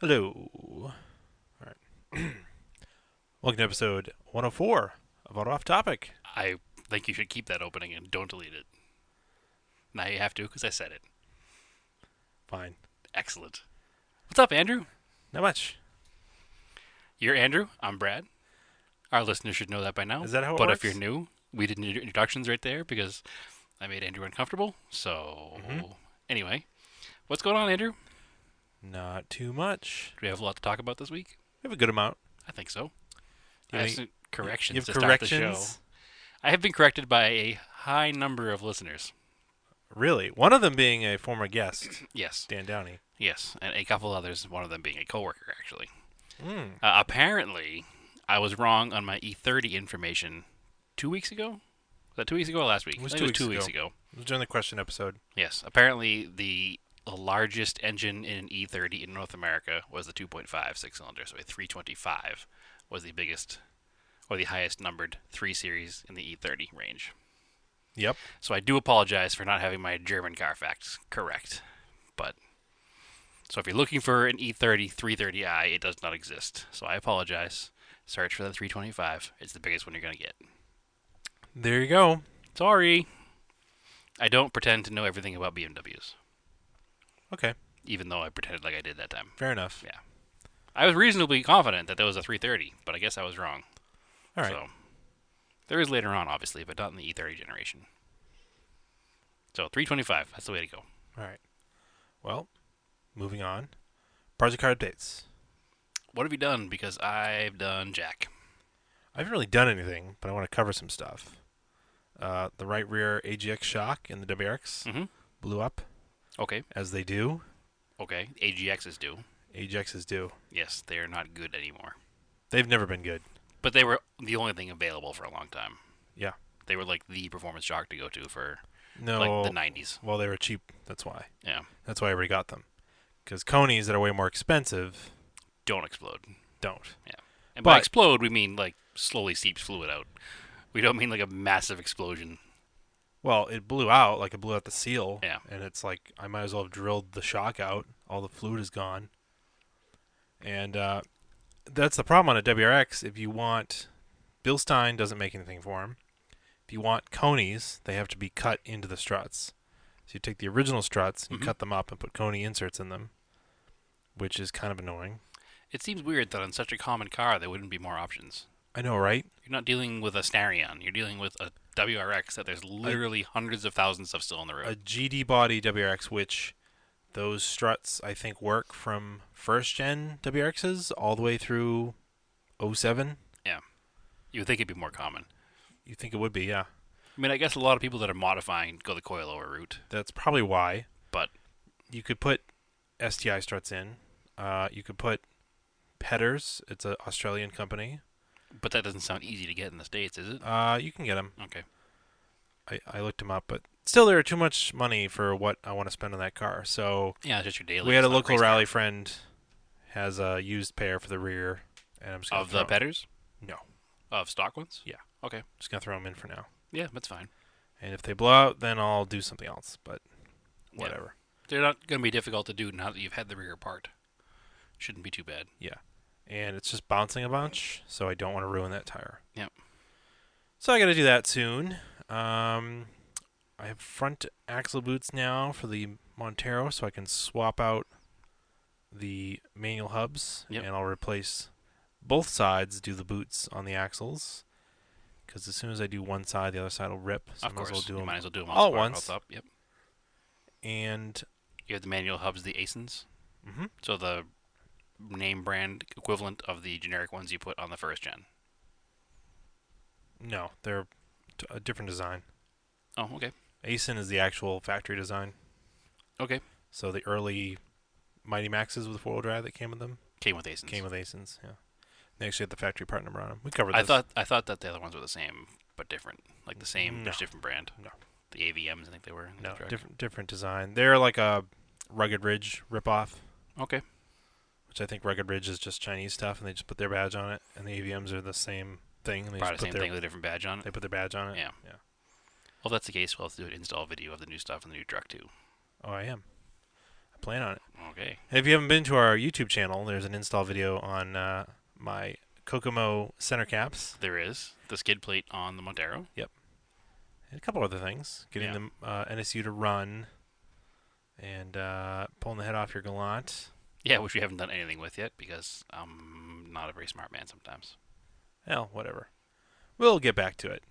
Hello. All right. Welcome to episode 104 of Auto Off Topic. I think you should keep that opening and don't delete it. Now you have to because I said it. Fine. Excellent. What's up, Andrew? Not much. You're Andrew. I'm Brad. Our listeners should know that by now. Is that how it But works? if you're new, we did introductions right there because I made Andrew uncomfortable. So, anyway, what's going on, Andrew? Not too much. Do we have a lot to talk about this week? We have a good amount. I think so. Do I you have have some any- corrections you have to start the show. corrections? I have been corrected by a high number of listeners. Really? One of them being a former guest, Yes. Dan Downey. Yes. And a couple others, one of them being a coworker, actually. Mm. Apparently, I was wrong on my E30 information 2 weeks ago. Was that 2 weeks ago or last week? It was I think 2 it weeks was 2 weeks ago. ago. It was during the question episode. Yes. Apparently, the largest engine in an E30 in North America was the 2.5 six-cylinder. So a 325 was the biggest or the highest numbered 3 Series in the E30 range. Yep. So I do apologize for not having my German car facts correct. But so if you're looking for an E30 330i, it does not exist. So I apologize. Search for the 325. It's the biggest one you're going to get. There you go. Sorry. I don't pretend to know everything about BMWs, Okay. even though I pretended like I did that time. Fair enough. Yeah. I was reasonably confident that there was a 330, but I guess I was wrong. All right. So there is later on, obviously, but not in the E30 generation. So 325, that's the way to go. All right. Well, moving on. Parts and car updates. What have you done? Because I've done jack. I haven't really done anything, but I want to cover some stuff. The right rear AGX shock in the WRX Mm-hmm. blew up, Okay. as they do. Okay. AGXs do. AGXs do. Yes, they are not good anymore. They've never been good. But they were the only thing available for a long time. Yeah. They were like the performance shock to go to for No. like the 90s. Well, they were cheap. That's why. Yeah. That's why I already got them. Because Coney's that are way more expensive Don't explode. don't. And But- by explode, we mean like slowly seeps fluid out. We don't mean like a massive explosion. Well, it blew out. Like it blew out the seal. Yeah. And it's like I might as well have drilled the shock out. All the fluid is gone. And that's the problem on a WRX. If you want, Bilstein doesn't make anything for them. If you want Coney's, they have to be cut into the struts. So you take the original struts, you Mhm. cut them up, and put Coney inserts in them, which is kind of annoying. It seems weird that on such a common car there wouldn't be more options. I know, right? You're not dealing with a Starion. You're dealing with a WRX that there's literally hundreds of thousands of still on the road. A GD body WRX, which those struts I think work from first gen WRXs all the way through '07. You would think it'd be more common. You think it would be, yeah. I mean, I guess a lot of people that are modifying go the coilover route. That's probably why. But you could put STI struts in. You could put Petters. It's an Australian company. But that doesn't sound easy to get in the States, is it? You can get them. Okay. I looked them up, but still, they're too much money for what I want to spend on that car. So Yeah, it's just your daily. we had a it's not local race car. rally friend has a used pair for the rear, and I'm just gonna Of the Petters? No. Of stock ones? Yeah. Okay. just gonna throw them in for now. Yeah, that's fine. And if they blow out, then I'll do something else. But Yeah. whatever. They're not going to be difficult to do now that you've had the rear apart. Shouldn't be too bad. And it's just bouncing a bunch, so I don't want to ruin that tire. Yep. So I got to do that soon. I have front axle boots now for the Montero, so I can swap out the manual hubs, Yep. and I'll replace both sides. Do the boots on the axles, because as soon as I do one side, the other side will rip. So I Of might as well course. do You them might as well do them all at square once. both up. Yep. And You have the manual hubs, the Asins. mhm. So the name brand equivalent of the generic ones you put on the first gen. No, they're a different design. Oh, okay. Asin is the actual factory design. Okay. So the early Mighty Maxes with four-wheel drive that came with them Came with Asins. came with Asins. Yeah, they actually had the factory part number on them. We covered this. I thought that the other ones were the same but different. Like the same, No. just different brand. No. The AVMs, I think they were. in the No, truck. different design. They're like a Rugged Ridge ripoff, Okay. which I think Rugged Ridge is just Chinese stuff, and they just put their badge on it. And the AVMs are the same thing, and they Probably just the put same thing with a different badge on it. they put their badge on it. Yeah. Yeah. Well, if that's the case, we'll have to do an install video of the new stuff in the new truck too. Oh, I am. Plan on it. Okay. And if you haven't been to our YouTube channel, there's an install video on my Kokomo center caps. There is the skid plate on the Montero. Yep. And a couple other things. Getting Yeah. the NSU to run and pulling the head off your Galant. Yeah, which we haven't done anything with yet because I'm not a very smart man sometimes. Hell, whatever. We'll get back to it.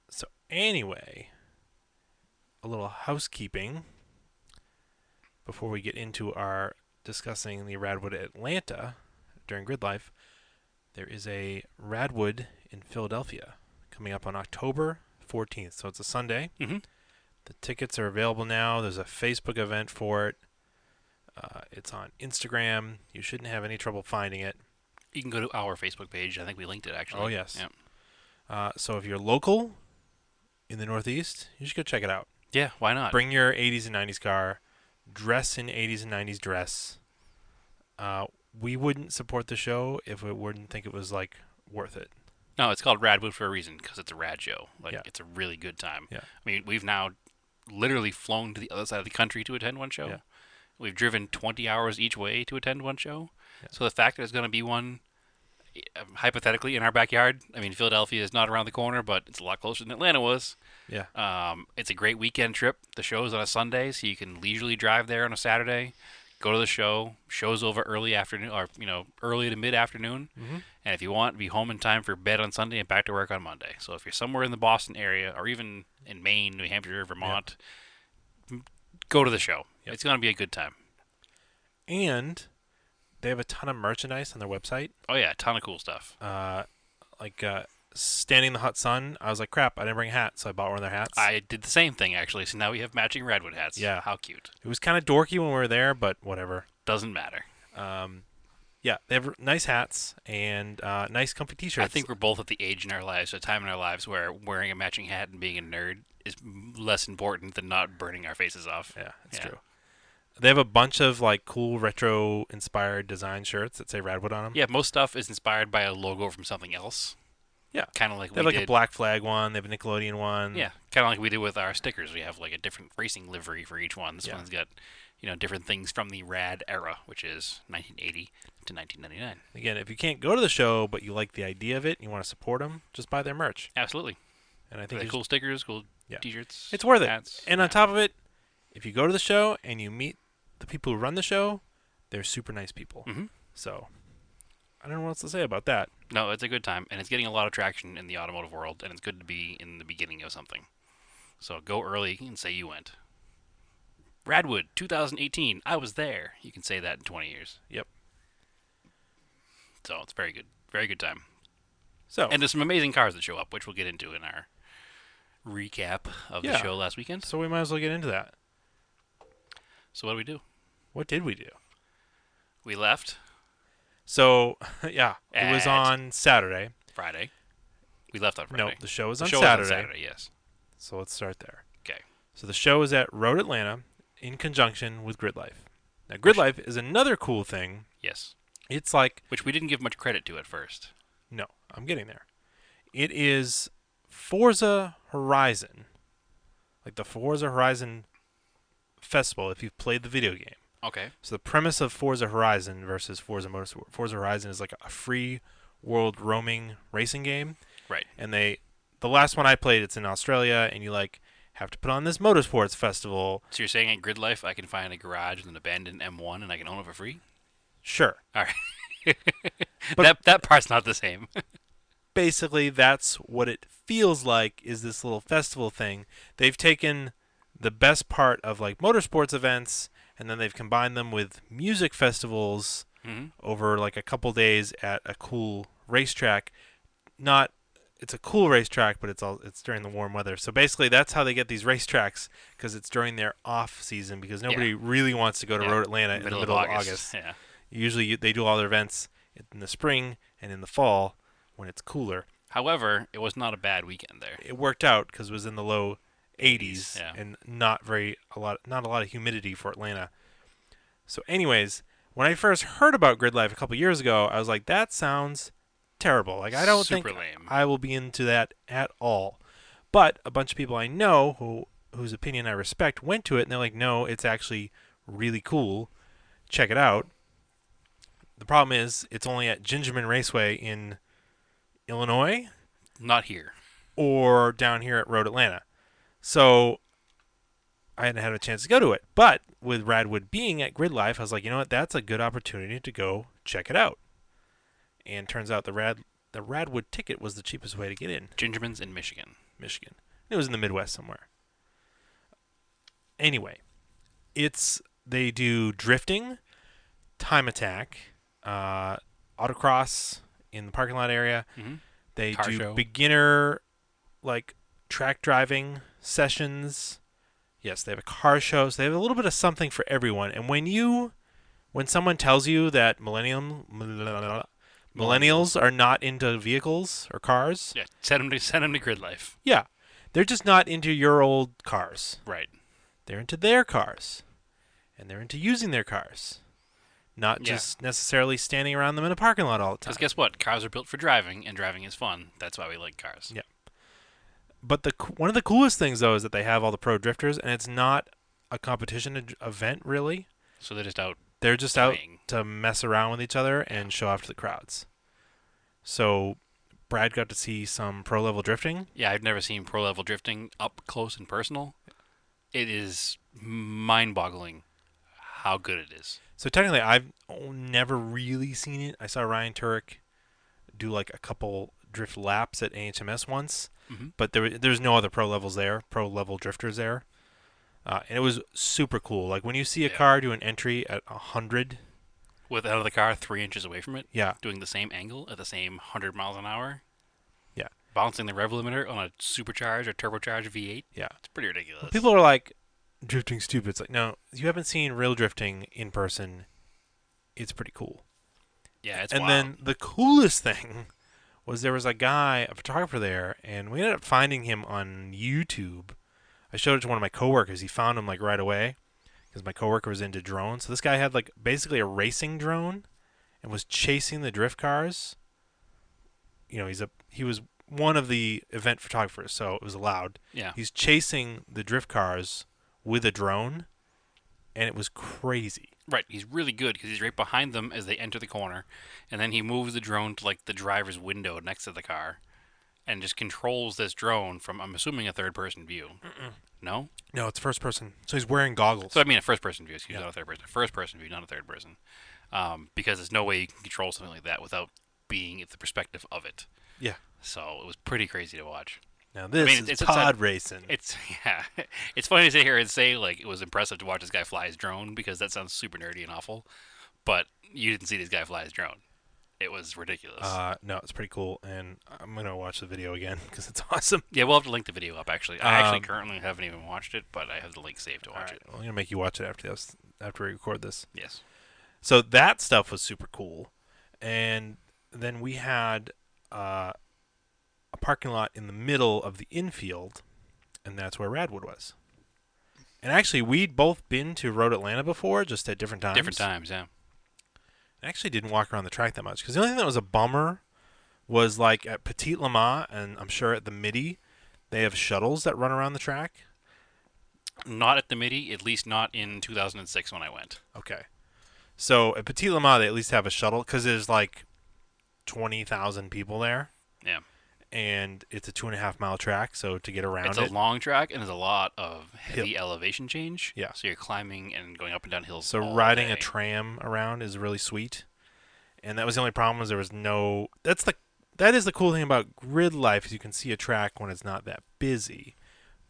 So anyway, a little housekeeping before we get into our discussing the Radwood Atlanta during Gridlife. There is a Radwood in Philadelphia coming up on October 14th. So it's a Sunday. Mm-hmm. The tickets are available now. There's a Facebook event for it. It's on Instagram. You shouldn't have any trouble finding it. You can go to our Facebook page. I think we linked it actually. Oh, yes. Yeah. So if you're local in the Northeast, you should go check it out. Yeah, why not? Bring your 80s and 90s car. Dress in 80s and 90s dress. We wouldn't support the show if we wouldn't think it was, like, worth it. No, it's called Radwood for a reason because it's a rad show. Like, Yeah. it's a really good time. Yeah. I mean, we've now literally flown to the other side of the country to attend one show. Yeah. We've driven 20 hours each way to attend one show. Yeah. So the fact that there's going to be one, hypothetically, in our backyard, I mean, Philadelphia is not around the corner, but it's a lot closer than Atlanta was. Yeah. It's a great weekend trip. The show's on a Sunday, so you can leisurely drive there on a Saturday, go to the show. Show's over early afternoon, or early to mid afternoon. Mm-hmm. And if you want, be home in time for bed on Sunday and back to work on Monday. So if you're somewhere in the Boston area, or even in Maine, New Hampshire, Vermont, go to the show. Yep. It's going to be a good time. And they have a ton of merchandise on their website. Oh yeah, a ton of cool stuff. Standing in the hot sun, I was like, crap, I didn't bring a hat, so I bought one of their hats. I did the same thing actually. So now we have matching Radwood hats. Yeah. How cute. It was kind of dorky when we were there, but whatever. Doesn't matter. Yeah, they have nice hats and nice comfy t-shirts. I think we're both at the age in our lives, a time in our lives where wearing a matching hat and being a nerd is less important than not burning our faces off. Yeah, it's true. They have a bunch of like cool retro-inspired design shirts that say Radwood on them. Yeah, most stuff is inspired by a logo from something else. Yeah. Kind of like They have we like did. a Black Flag one. They have a Nickelodeon one. Yeah, kind of like we did with our stickers. We have like a different racing livery for each one. This Yeah. one's got, different things from the rad era, which is 1980 to 1999. Again, if you can't go to the show, but you like the idea of it and you want to support them, just buy their merch. Absolutely. And I think Cool stickers, cool Yeah. t-shirts. it's worth it. Hats. And on top of it, if you go to the show and you meet the people who run the show, they're super nice people. Mm-hmm. So I don't know what else to say about that. No, it's a good time, and it's getting a lot of traction in the automotive world, and it's good to be in the beginning of something. So go early and say you went. Radwood, 2018. I was there. You can say that in 20 years. Yep. So it's very good. Very good time. So And there's some amazing cars that show up, which we'll get into in our recap of the Yeah. show last weekend. we might as well get into that. So what do we do? What did we do? We left So yeah, it was At- on Saturday. Friday. We left on No, Friday. the show was The on show Saturday. was on Saturday, yes. So let's start there. Okay. So the show is at Road Atlanta in conjunction with Gridlife. Now Gridlife is another cool thing. Yes. It's like Which we didn't give much credit to at first. no, I'm getting there. It is Forza Horizon. Like the Forza Horizon Festival if you've played the video game. Okay. So the premise of Forza Horizon versus Forza Motorsport. Forza Horizon is like a free world roaming racing game. Right. And the last one I played, it's in Australia, and you like have to put on this motorsports festival. So you're saying at Gridlife I can find a garage with an abandoned M1 and I can own it for free? Sure. All right. But- that part's not the same. Basically, that's what it feels like is this little festival thing. They've taken the best part of like motorsports events, and then they've combined them with music festivals Mm-hmm. over like a couple days at a cool racetrack. It's a cool racetrack, but it's during the warm weather. So basically, that's how they get these racetracks because it's during their off season because nobody really wants to go to Road Atlanta in the middle of August. Yeah. Usually, they do all their events in the spring and in the fall when it's cooler. However, it was not a bad weekend there. It worked out because it was in the low 80s Yeah. and not a lot of humidity for Atlanta. So, anyways, when I first heard about Gridlife a couple years ago, I was like, that sounds terrible. Like I don't think Super lame. I will be into that at all. But a bunch of people I know whose opinion I respect went to it, and they're like, no, it's actually really cool. Check it out. The problem is it's only at Gingerman Raceway in Illinois Not here. or down here at Road Atlanta. So I hadn't had a chance to go to it. But with Radwood being at Gridlife, I was like, you know what? That's a good opportunity to go check it out. And turns out the Radwood ticket was the cheapest way to get in. Gingerman's in Michigan. Michigan. It was in the Midwest somewhere. Anyway, they do drifting, time attack, autocross in the parking lot area. Mm-hmm. They Car do show. beginner like track driving sessions. Yes, they have a car show. So they have a little bit of something for everyone. And when someone tells you that millennials are not into vehicles or cars, Yeah, send them to Gridlife. yeah, they're just not into your old cars. Right. They're into their cars, and they're into using their cars, not Yeah. just necessarily standing around them in a parking lot all the time. Because guess what? Cars are built for driving, and driving is fun. That's why we like cars. Yeah. But one of the coolest things though is that they have all the pro drifters, and it's not a competition event really. So they're just out. They're just Dying. out to mess around with each other and show off to the crowds. So Brad got to see some pro level drifting. Yeah, I've never seen pro level drifting up close and personal. It is mind-boggling how good it is. So technically, I've never really seen it. I saw Ryan Turek do like a couple drift laps at AHMS once, Mm-hmm. but there's no other pro level drifters there, and it was super cool. Like when you see a Yeah. car do an entry at 100, With out of the car 3 inches away from it, yeah, doing the same angle at the same 100 miles an hour. Yeah. Balancing the rev limiter on a supercharged or turbocharged V8. yeah. It's pretty ridiculous. People are like, drifting stupid. It's like, no, you haven't seen real drifting in person. It's pretty cool. Yeah, it's And wild. then the coolest thing was there was a guy, a photographer there, and we ended up finding him on YouTube. I showed it to one of my coworkers. He found him like right away because my coworker was into drones. So this guy had like basically a racing drone and was chasing the drift cars. You know, he was one of the event photographers, so it was allowed. Yeah. He's chasing the drift cars with a drone, and it was crazy. Right, he's really good because he's right behind them as they enter the corner, and then he moves the drone to like the driver's window next to the car, and just controls this drone from, I'm assuming, a third-person view. No? No, it's first person. So he's wearing goggles. So I mean a first-person view, excuse me, Yeah. not a third-person. First-person view, not a third-person. Because there's no way you can control something like that without being at the perspective of it. Yeah. So it was pretty crazy to watch. Now this I mean, is it's pod racing. It's yeah, it's funny to sit here and say like it was impressive to watch this guy fly his drone because that sounds super nerdy and awful, but you didn't see this guy fly his drone. It was ridiculous. No, it's pretty cool, and I'm gonna watch the video again because it's awesome. Yeah, we'll have to link the video up. Actually, I actually Um, currently haven't even watched it, but I have the link saved to watch it. Well, I'm gonna make you watch it after we record this. Yes. So that stuff was super cool, and then we had a parking lot in the middle of the infield, and that's where Radwood was. And actually, we'd both been to Road Atlanta before, just at different times. Different times, yeah. I actually didn't walk around the track that much because the only thing that was a bummer was like at Petit Le Mans, and I'm sure at the Midi, they have shuttles that run around the track. Not at the Midi, at least not in 2006 when I went. Okay. So at Petit Le Mans, they at least have a shuttle because there's like 20,000 people there. Yeah. And it's a 2.5 mile track, so to get around It's it. a long track and there's a lot of heavy elevation change. Yeah. So you're climbing and going up and down hills. So all riding day. a tram around is really sweet. And that was the only problem was there was no. That is the cool thing about Gridlife is you can see a track when it's not that busy,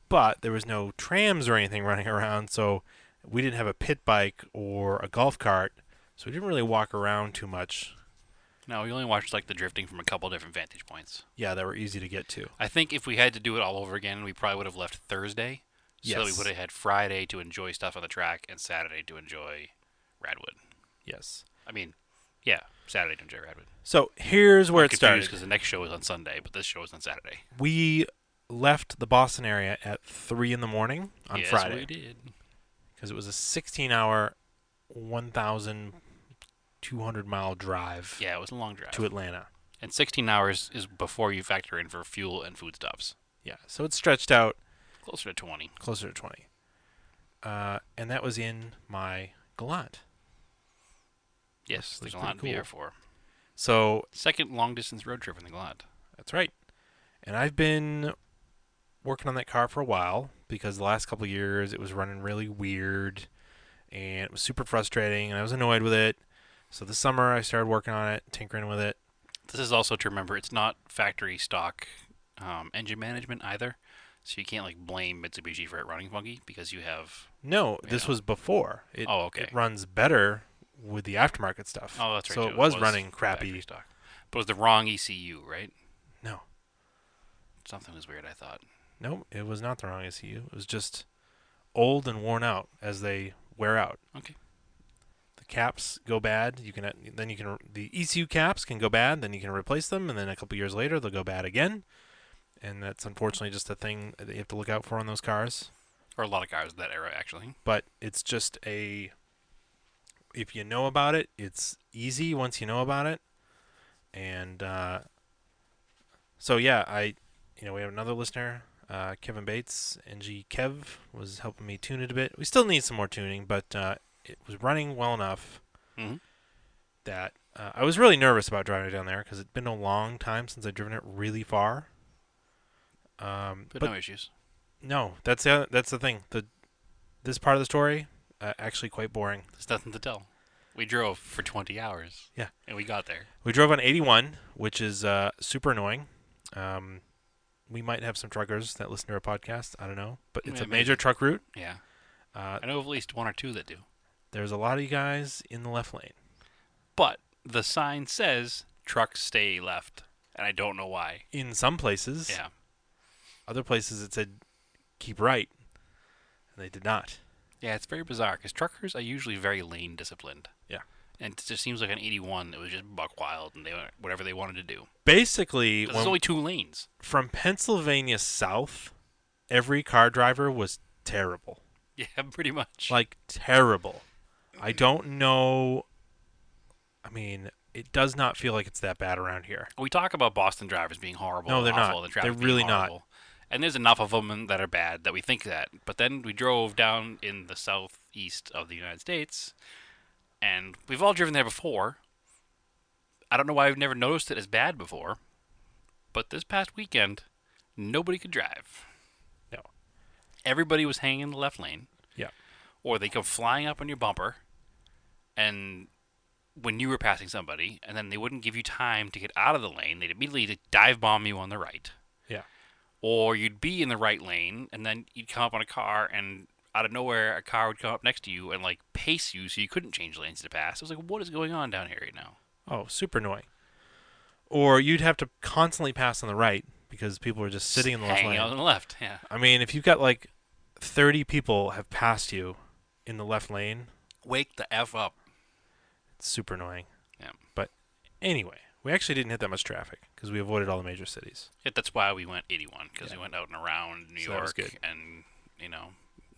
but there was no trams or anything running around, so we didn't have a pit bike or a golf cart, so we didn't really walk around too much. No, we only watched like the drifting from a couple different vantage points. Yeah, that were easy to get to. I think if we had to do it all over again, we probably would have left Thursday. So that we Yes. would have had Friday to enjoy stuff on the track and Saturday to enjoy Radwood. Yes. I mean, yeah, Saturday to enjoy Radwood. So here's where it started. Because the next show is on Sunday, but this show is on Saturday. We left the Boston area at 3 in the morning on Yes, Friday we did. because it was a 16-hour, 1,200-mile drive Yeah, it was a long drive. to Atlanta. And 16 hours is before you factor in for fuel and foodstuffs. Yeah, so it's stretched out Closer to 20. closer to 20. and that was in my Galant. Yes, Which the was pretty Galant cool. VR4. So Second long distance road trip in the Galant. that's right. And I've been working on that car for a while because the last couple of years it was running really weird and it was super frustrating and I was annoyed with it. So this summer I started working on it, tinkering with it. This is also to remember it's not factory stock engine management either. So you can't like blame Mitsubishi for it running funky because you have, No, you this know. was before. It Oh, it okay. runs better with the aftermarket stuff. Oh, that's right So too. it It was was running factory crappy. stock, but it was the wrong ECU, right? No. Something was weird. I thought. No, it was not the wrong ECU. It was just old and worn out as they wear out. Okay. The caps go bad. The ECU caps can go bad. Then you can replace them, and then a couple years later they'll go bad again. And that's unfortunately just a thing that you have to look out for on those cars. Or a lot of cars of that era actually. But it's just if you know about it, it's easy once you know about it. And so yeah, we have another listener, Kevin Bates, NG Kev, was helping me tune it a bit. We still need some more tuning, but it was running well enough Mm-hmm. that I was really nervous about driving it down there because it'd been a long time since I'd driven it really far. But But no issues. no, that's the thing. This part of the story actually quite boring. There's nothing to tell. We drove for 20 hours. Yeah, And we got there. we drove on 81, which is super annoying. We might have some truckers that listen to our podcast. I don't know, but it's Yeah, a major maybe. truck route. Yeah. Uh, I know of at least one or two that do. there's a lot of you guys in the left lane. But the sign says trucks stay left. And I don't know why. In some places, Yeah. other places it said keep right, and they did not. Yeah, it's very bizarre because truckers are usually very lane disciplined. Yeah. And it just seems like an 81 that was just buck wild and they went whatever they wanted to do. Basically, 'Cause there's only two lanes. from Pennsylvania south, every car driver was terrible. Yeah, pretty much. Like terrible. I don't know. I mean, it does not feel like it's that bad around here. We talk about Boston drivers being horrible, No, they're awful, not. and traffic They're really being not. horrible. And there's enough of them that are bad that we think that. But then we drove down in the southeast of the United States, and we've all driven there before. I don't know why I've never noticed it as bad before, but this past weekend, nobody could drive. No. Everybody was hanging in the left lane. Yeah. Or they come flying up on your bumper, and when you were passing somebody, and then they wouldn't give you time to get out of the lane, they'd immediately dive bomb you on the right. Yeah. Or you'd be in the right lane, and then you'd come up on a car, and out of nowhere, a car would come up next to you and like pace you, so you couldn't change lanes to pass. I was like, what is going on down here right now? Oh, super annoying. Or you'd have to constantly pass on the right because people are just sitting in the left Hanging lane. out on the left, yeah. I mean, if you've got like 30 people have passed you in the left lane, Wake the F up. it's super annoying. Yeah. But anyway, we actually didn't hit that much traffic because we avoided all the major cities. Yeah, that's why we went 81, because Yeah. we went out and around New So that was York good. and,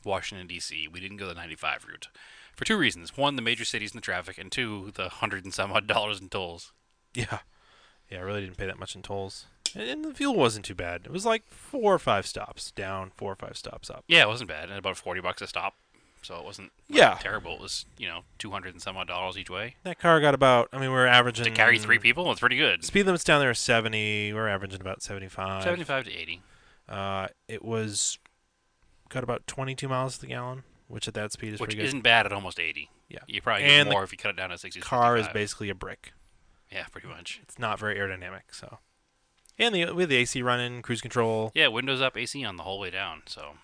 Washington, D.C. We didn't go the 95 route. For two reasons. One, the major cities and the traffic, and two, the $100 and some odd in tolls. Yeah. Yeah, I really didn't pay that much in tolls. And the fuel wasn't too bad. It was like 4 or 5 stops down, 4 or 5 stops up. Yeah, it wasn't bad. And about $40 a stop. So it wasn't Yeah. terrible. It was, $200 and some odd each way. That car got about, we were averaging... To carry three people, it's pretty good. Speed limit's down there is 70. We're averaging about 75. 75 to 80. It got about 22 miles to the gallon, which at that speed is Which pretty good. isn't bad at almost 80. Yeah. You probably And get more if you cut it down to 60. Car is 65. basically a brick. Yeah, pretty much. It's not very aerodynamic, so. And we have the AC running, cruise control. Yeah, windows up, AC on the whole way down, so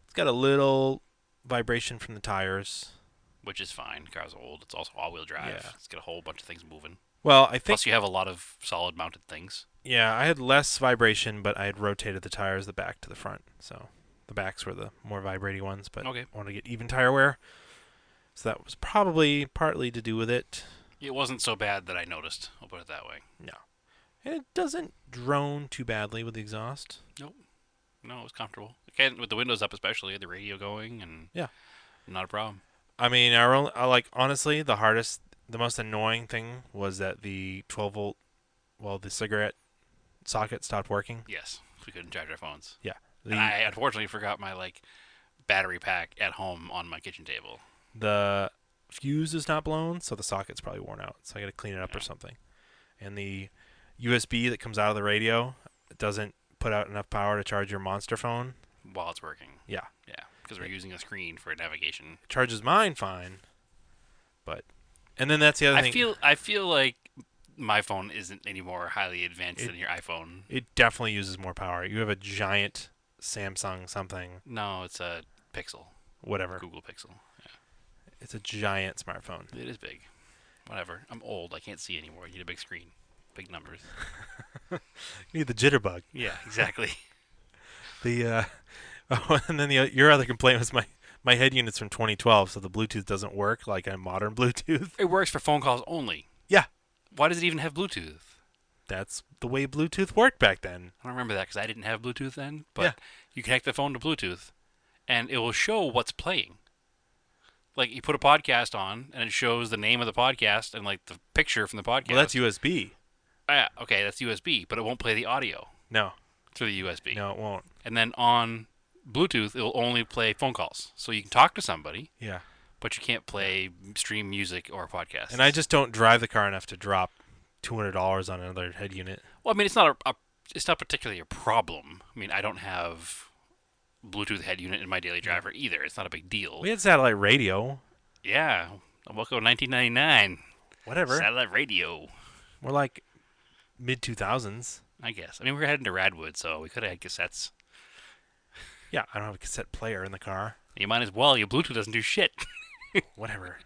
It's got a little vibration from the tires. which is fine. Car's old. It's also all-wheel drive. Yeah. It's got a whole bunch of things moving. Well, I think, Plus, you have a lot of solid mounted things. yeah, I had less vibration, but I had rotated the tires the back to the front. So the backs were the more vibrating ones, but Okay. I wanted to get even tire wear. So that was probably partly to do with it. It wasn't so bad that I noticed. I'll put it that way. No. And it doesn't drone too badly with the exhaust. No, it was comfortable. Again, with the windows up, especially the radio going, and Yeah. not a problem. I mean, honestly, the most annoying thing was that the 12 volt, the cigarette socket stopped working. Yes, we couldn't charge our phones. Yeah. And I unfortunately forgot my battery pack at home on my kitchen table. The fuse is not blown, so the socket's probably worn out. So I got to clean it up or Yeah. something. And the USB that comes out of the radio doesn't put out enough power to charge your monster phone. While it's working. Yeah, Yeah, because we're using a screen for navigation. it charges mine fine, but and then that's the other thing. I feel like my phone isn't any more highly advanced than your iPhone. It definitely uses more power. You have a giant Samsung something, No, it's a Pixel, whatever. Google Pixel. Yeah, It's a giant smartphone. it is big. Whatever. I'm old. I can't see anymore. I need a big screen, big numbers. You need the jitterbug. Yeah, exactly. The oh, and then your other complaint was my head unit's from 2012, so the Bluetooth doesn't work like a modern Bluetooth. It works for phone calls only. Yeah, Why does it even have Bluetooth? that's the way Bluetooth worked back then. I don't remember that because I didn't have Bluetooth then. But Yeah. you connect the phone to Bluetooth, and it will show what's playing. Like you put a podcast on, and it shows the name of the podcast and like the picture from the podcast. Well, that's USB. Yeah, okay, that's USB, but it won't play the audio No, through the USB. no, it won't. And then on Bluetooth, it will only play phone calls, so you can talk to somebody, Yeah. but you can't play stream music or podcasts. And I just don't drive the car enough to drop $200 on another head unit. well, I mean, it's not it's not particularly a problem. I mean, I don't have Bluetooth head unit in my daily driver either. It's not a big deal. We had satellite radio. Yeah, welcome to 1999. Whatever. Satellite radio, We're like mid 2000s. I guess. I mean, we were heading to Radwood, so we could have had cassettes. Yeah, I don't have a cassette player in the car. You might as well. Your Bluetooth doesn't do shit. Whatever.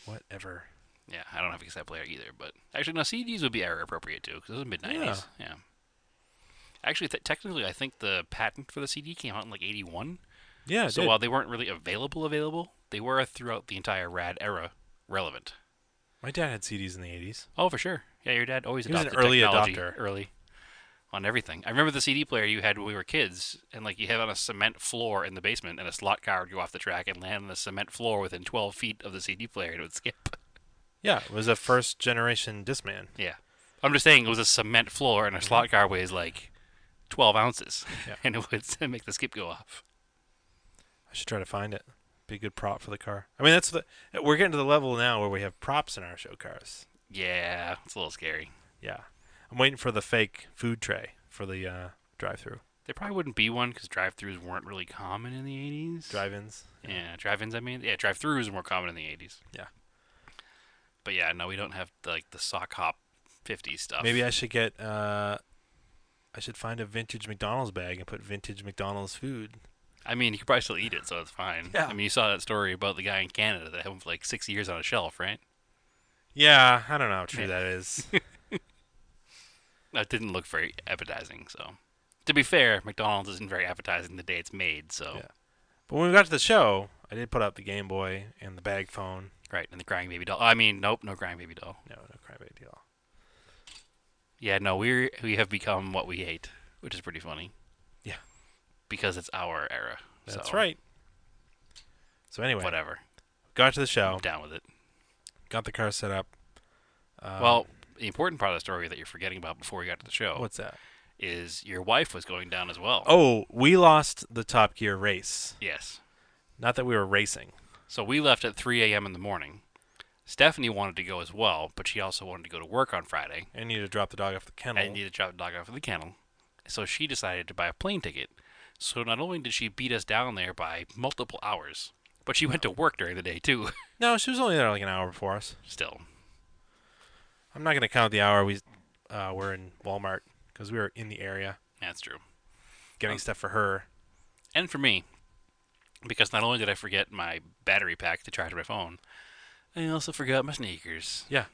Whatever. Yeah, I don't have a cassette player either, but actually, no, CDs would be era appropriate too, because it was mid 90s. Yeah. Actually, technically, I think the patent for the CD came out in like 81. Yeah, it So did. while they weren't really available, they were throughout the entire rad era relevant. My dad had CDs in the 80s. Oh, for sure. Yeah, your dad always He was an adopted early technology adopter. early on everything. I remember the CD player you had when we were kids, and like you had on a cement floor in the basement, and a slot car would go off the track and land on the cement floor within 12 feet of the CD player, and it would skip. Yeah, it was a first generation Discman. Yeah. I'm just saying it was a cement floor, and a slot car weighs like 12 ounces, Yeah. and it would make the skip go off. I should try to find it. Be a good prop for the car. I mean, we're getting to the level now where we have props in our show cars. Yeah, it's a little scary. Yeah. I'm waiting for the fake food tray for the drive-through. There probably wouldn't be one because drive-thrus weren't really common in the 80s. Drive-ins. Yeah, drive-ins, I mean. Yeah, drive-thrus were more common in the 80s. Yeah. But yeah, no, we don't have like the sock hop 50s stuff. Maybe I should get I should find a vintage McDonald's bag and put vintage McDonald's food. I mean, you could probably still eat it, so it's fine. Yeah. I mean, you saw that story about the guy in Canada that had him for like 6 years on a shelf, right? Yeah, I don't know how true Yeah. that is. That didn't look very appetizing, so. To be fair, McDonald's isn't very appetizing the day it's made, so. Yeah. But when we got to the show, I did put out the Game Boy and the bag phone. Right, and the crying baby doll. I mean, nope, no crying baby doll. No crybaby at all. Yeah, no, we have become what we hate, which is pretty funny. Yeah. Because it's our era. That's so, right. So anyway, Whatever. got to the show, I'm down with it. got the car set up. Well, the important part of the story that you're forgetting about before we got to the show What's that? is your wife was going down as well. Oh, we lost the Top Gear race. Yes. Not that we were racing. So we left at 3 a.m. in the morning. Stephanie wanted to go as well, but she also wanted to go to work on Friday. I needed to drop the dog off the kennel. And needed to drop the dog off at the kennel. So she decided to buy a plane ticket. So not only did she beat us down there by multiple hours, but she went to work during the day too. No, she was only there like an hour before us. Still. I'm not going to count the hour we were in Walmart because we were in the area That's true. getting stuff for her. And for me, because not only did I forget my battery pack to charge my phone, I also forgot my sneakers. Yeah.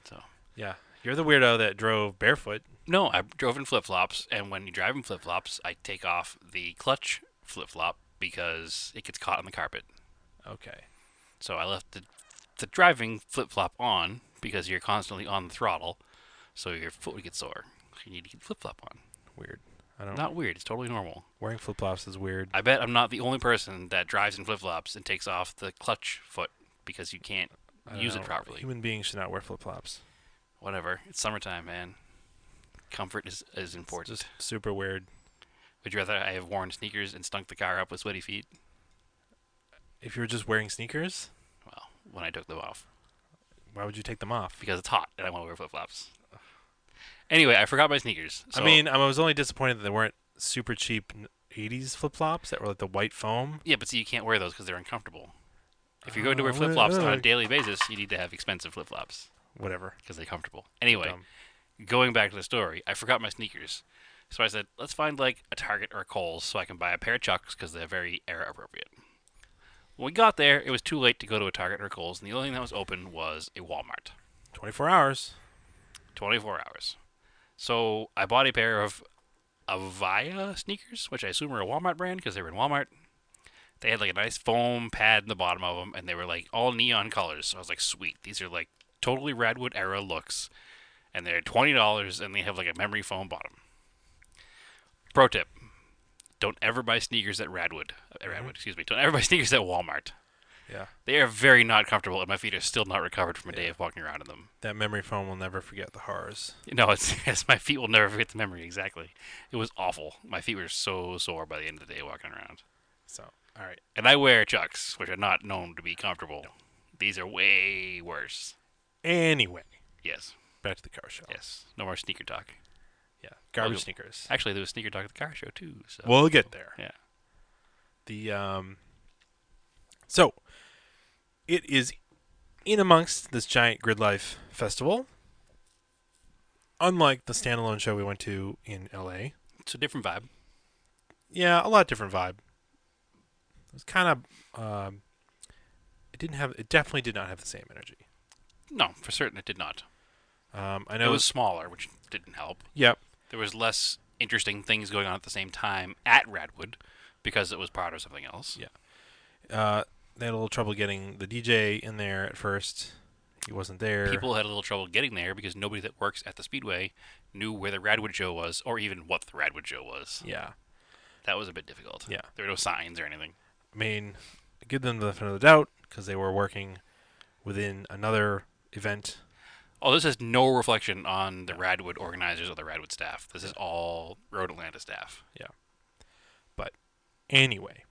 So. Yeah. You're the weirdo that drove barefoot. No, I drove in flip-flops, and when you drive in flip-flops, I take off the clutch flip-flop because it gets caught on the carpet. Okay. So I left the driving flip-flop on because you're constantly on the throttle, so your foot would get sore. So you need to keep the flip-flop on. Weird. I don't. Not weird. It's totally normal. Wearing flip flops is weird. I bet I'm not the only person that drives in flip-flops and takes off the clutch foot because you can't I don't use it know. properly. Human beings should not wear flip flops. Whatever. It's summertime, man. Comfort is important. Just super weird. Would you rather I have worn sneakers and stunk the car up with sweaty feet? If you were just wearing sneakers, Well, when I took them off. why would you take them off? Because it's hot and I want to wear flip flops. Anyway, I forgot my sneakers. So, I mean, I was only disappointed that they weren't super cheap 80s flip flops that were like the white foam. yeah, but see, you can't wear those because they're uncomfortable. If you're going to wear flip flops on a daily basis, you need to have expensive flip flops Whatever. because they're comfortable. Anyway, Dumb. going back to the story, I forgot my sneakers. So I said, let's find like a Target or a Kohl's so I can buy a pair of Chucks because they're very era appropriate. When we got there, it was too late to go to a Target or a Kohl's, and the only thing that was open was a Walmart. 24 hours. 24 hours. So I bought a pair of Avaya sneakers, which I assume are a Walmart brand because they were in Walmart. They had like a nice foam pad in the bottom of them, and they were like all neon colors. So I was like, sweet, these are like totally Radwood era looks, and they're $20, and they have like a memory foam bottom. Pro tip: don't ever buy sneakers at Radwood. Excuse me. Don't ever buy sneakers at Walmart. Yeah. They are very not comfortable, and my feet are still not recovered from a day of walking around in them. That memory foam will never forget the horrors. No, it's my feet will never forget the memory. Exactly. It was awful. My feet were so sore by the end of the day walking around. So, all right. And I wear Chucks, which are not known to be comfortable. No. These are way worse. Anyway. Yes. Back to the car show. Yes. No more sneaker talk. Yeah. Garbage sneakers. Actually, there was sneaker talk at the car show too. So. We'll get there. Yeah. So it is in amongst this giant Gridlife festival. Unlike the standalone show we went to in LA. It's a different vibe. Yeah, a lot different vibe. It was kind of it definitely did not have the same energy. No, for certain it did not. I know it was smaller, which didn't help. Yep. There was less interesting things going on at the same time at Radwood because it was part of something else. Yeah. They had a little trouble getting the DJ in there at first. He wasn't there. People had a little trouble getting there because nobody that works at the Speedway knew where the Radwood show was or even what the Radwood show was. Yeah. That was a bit difficult. Yeah. There were no signs or anything. I mean, give them the benefit of the doubt because they were working within another event. Oh, this has no reflection on the Radwood organizers or the Radwood staff. This is all Road Atlanta staff. Yeah. But anyway,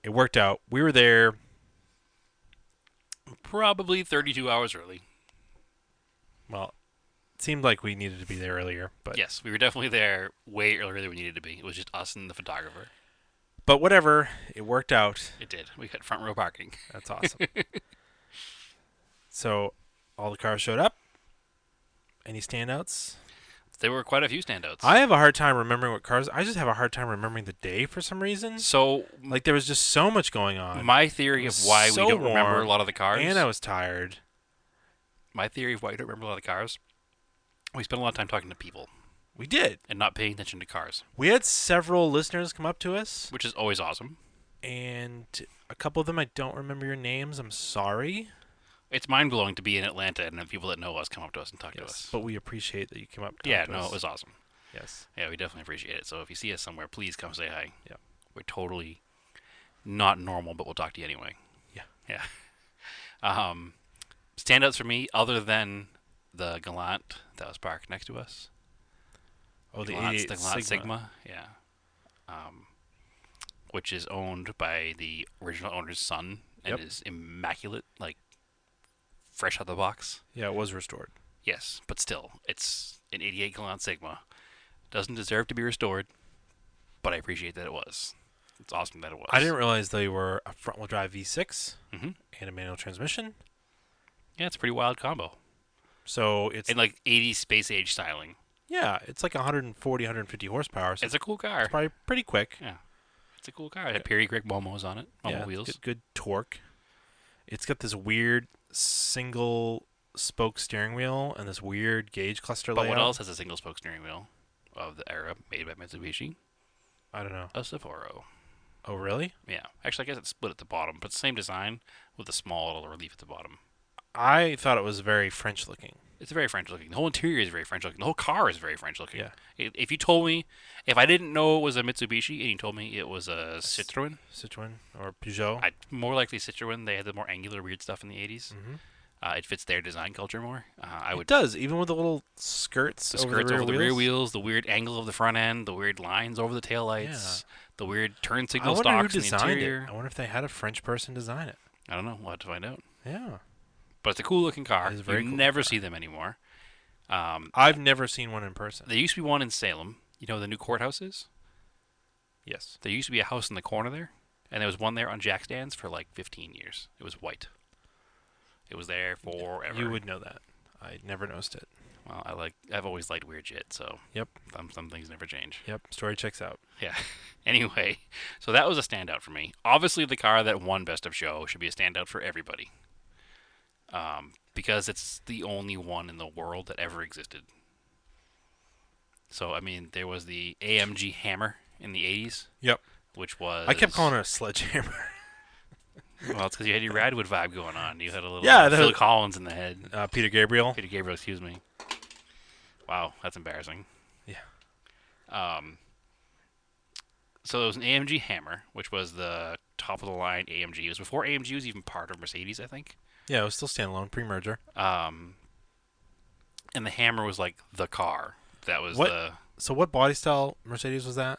it worked out. We were there probably 32 hours early. Well, it seemed like we needed to be there earlier, but yes, we were definitely there way earlier than we needed to be. It was just us and the photographer. But whatever, it worked out. It did. We had front row parking. That's awesome. So, all the cars showed up. Any standouts? There were quite a few standouts. I have a hard time remembering what cars. I just have a hard time remembering the day for some reason. So, like, there was just so much going on. My theory of why we don't remember a lot of the cars. And I was tired. My theory of why we don't remember a lot of the cars. We spent a lot of time talking to people. We did. And not paying attention to cars. We had several listeners come up to us. Which is always awesome. And a couple of them, I don't remember your names. I'm sorry. It's mind-blowing to be in Atlanta and have people that know us come up to us and talk to us. But we appreciate that you came up to us. Yeah, no, it was awesome. Yes. Yeah, we definitely appreciate it. So if you see us somewhere, please come say hi. Yeah. We're totally not normal, but we'll talk to you anyway. Yeah. Yeah. Standouts for me, other than the Galant that was parked next to us. Oh, the Galant Sigma. Yeah. Which is owned by the original owner's son and is immaculate, like fresh out of the box. Yeah, it was restored. Yes, but still, it's an 88 Galant Sigma. Doesn't deserve to be restored, but I appreciate that it was. It's awesome that it was. I didn't realize they were a front-wheel drive V6 and a manual transmission. Yeah, it's a pretty wild combo. So it's and like 80s space age styling. Yeah, it's like 140, 150 horsepower. So it's a cool car. It's probably pretty quick. Yeah, it's a cool car. It had Perry-Greg Momos on it, wheels. Good torque. It's got this weird single spoke steering wheel and this weird gauge cluster layout. But what else has a single spoke steering wheel of the era made by Mitsubishi? I don't know. A Sapporo. Oh, really? Yeah. Actually, I guess it's split at the bottom, but same design with a small little relief at the bottom. I thought it was very French looking. It's very French looking. The whole interior is very French looking. The whole car is very French looking. Yeah. If you told me, if I didn't know it was a Mitsubishi and you told me it was a Citroën. Citroën or Peugeot. More likely Citroën. They had the more angular weird stuff in the 80s. Mm-hmm. It fits their design culture more. I It would does, even with the little skirts The over the skirts rear over the rear wheels. wheels, the weird angle of the front end, the weird lines over the Yeah. taillights, the weird turn I signal wonder who stalks in the designed it. interior. I wonder if they had a French person design it. I don't know. We'll have to find out. Yeah. But it's a cool looking It car. is a You very cool never see car. them anymore. Um, I've never seen one in person. there used to be one in Salem. You know where the new courthouse is? Yes. There used to be a house in the corner there, and there was one there on jack stands for like 15 years. It was white. It was there forever. You would know that. I never noticed it. Well, I've always liked weird shit, so Yep. some things never change. Yep. Story checks out. Yeah. Anyway, so that was a standout for me. Obviously, the car that won Best of Show should be a standout for everybody, because it's the only one in the world that ever existed. So I mean, there was the AMG Hammer in the '80s, Yep. which was I kept calling it a sledgehammer. well, it's because you had your Radwood vibe going on. You had a little Yeah, Phil Collins in the head. Peter Gabriel. Peter Gabriel, excuse me. Wow, that's embarrassing. Yeah. Um, so there was an AMG Hammer, which was the top of the line AMG. It was before AMG was even part of Mercedes, I think. Yeah, it was still standalone, pre-merger. And the Hammer was like the car. That was What? the So what body style Mercedes was that?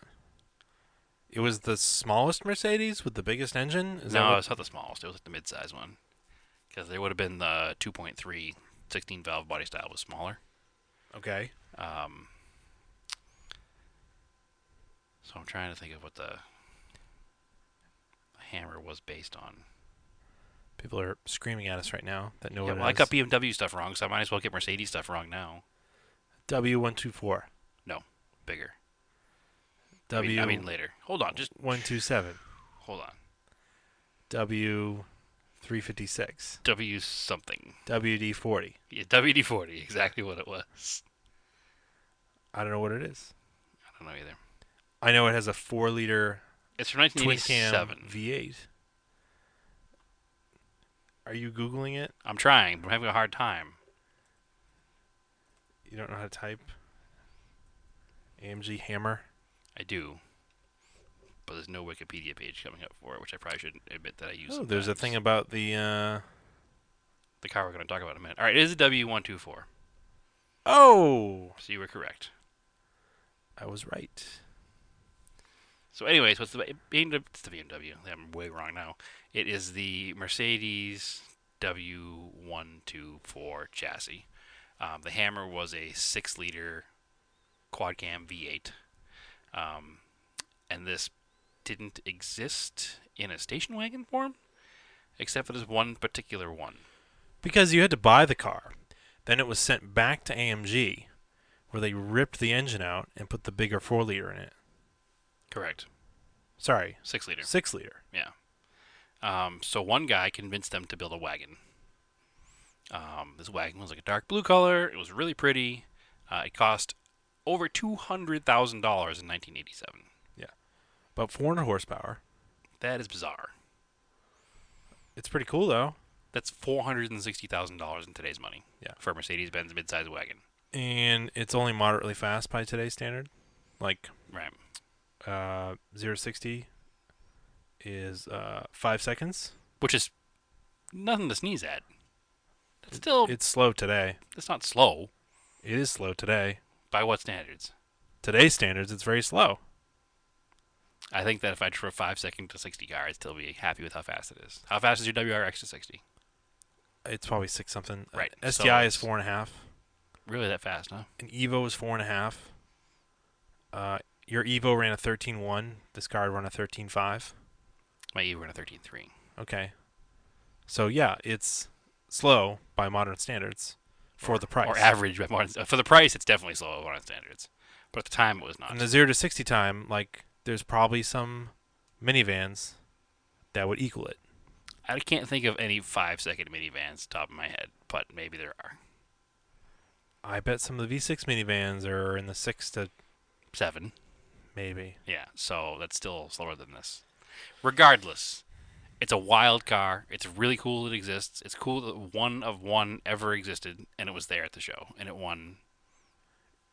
It was the smallest Mercedes with the biggest engine? Is that no, what? it's not the smallest. It was like the mid-size one because there would have been the 2.3 16 valve body style was smaller. Okay. So I'm trying to think of what the Hammer was based on. People are screaming at us right now that know Yeah, what well, I it got is. BMW stuff wrong, so I might as well get Mercedes stuff wrong now. W124. No, bigger. I mean later. Hold on, just W127. hold on. W356. W something. WD40. Yeah, WD-40, exactly what it was. I don't know what it is. I don't know either. I know it has a 4-liter It's from twin cam 1987. V8. Are you Googling it? I'm trying, but I'm having a hard time. You don't know how to type? AMG Hammer? I do, but there's no Wikipedia page coming up for it, which I probably should admit that I use. Oh, there's a sometimes. thing about the... The car we're going to talk about in a minute. All right, it is a W124. Oh! So you were correct. I was right. So, anyways, what's the BMW? It's the BMW. I'm way wrong now. It is the Mercedes W124 chassis. The Hammer was a 6-liter quad cam V8, and this didn't exist in a station wagon form, except for this one particular one. Because you had to buy the car. Then it was sent back to AMG, where they ripped the engine out and put the bigger 4-liter in it. Correct. Sorry, 6-liter. 6-liter. Yeah. So one guy convinced them to build a wagon. This wagon was like a dark blue color. It was really pretty. It cost over $200,000 in 1987. Yeah. About 400 horsepower. That is bizarre. It's pretty cool, though. That's $460,000 in today's money. Yeah. For a Mercedes-Benz midsize wagon. And it's only moderately fast by today's standard. Like, Right. 0 to 60 is 5 seconds. Which is nothing to sneeze at. That's still, It's slow today. it's not slow. It is slow today. By what standards? Today's standards, it's very slow. I think that if I drove a 5-second to 60 car, I'd still be happy with how fast it is. How fast is your WRX to 60? It's probably 6 something. Right. STI So is 4.5. Really that fast, huh? An Evo is 4.5. Your Evo ran a 13.1. This car would run a 13.5. My Evo ran a 13.3. Okay. So yeah, it's slow by modern standards for the price. Or average by modern. For the price, it's definitely slow by modern standards. But at the time, it was not. And the 0 to 60 time, like, there's probably some minivans that would equal it. I can't think of any 5-second minivans top of my head, but maybe there are. I bet some of the V6 minivans are in the 6 to 7. maybe. Yeah, so that's still slower than this. Regardless, it's a wild car. It's really cool it exists. It's cool that one of one ever existed, and it was there at the show, and it won.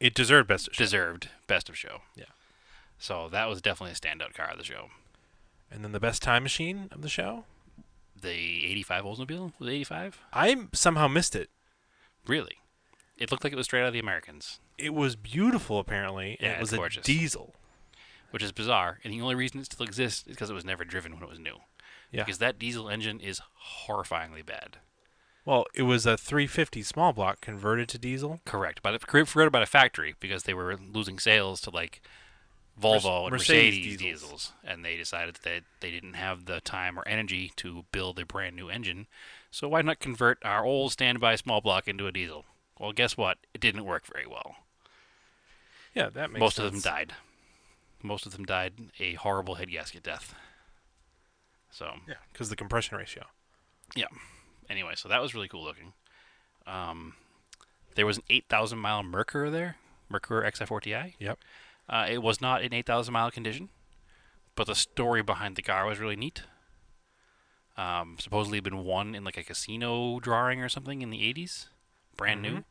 It deserved best of show. Deserved best of show. Yeah. So that was definitely a standout car of the show. And then the best time machine of the show? the 85 Oldsmobile? Was it 85? I somehow missed it. Really? It looked like it was straight out of the Americans. It was beautiful, apparently, and it Yeah, it's was a gorgeous. diesel. Which is bizarre, and the only reason it still exists is because it was never driven when it was new. Yeah. Because that diesel engine is horrifyingly bad. Well, it was a 350 small block converted to diesel. Correct, but it's converted by the factory because they were losing sales to like Volvo and Mercedes diesels, and they decided that they didn't have the time or energy to build a brand new engine. So why not convert our old standby small block into a diesel? Well, guess what? It didn't work very well. Yeah, that makes Most sense. of them died. Most of them died a horrible head gasket death. So Yeah, because the compression ratio. yeah. Anyway, so that was really cool looking. There was an 8,000 mile Mercury there, Mercury XI4Ti. Yep. It was not in 8,000 mile condition, but the story behind the car was really neat. Supposedly, it had been won in like a casino drawing or something in the 80s, brand new,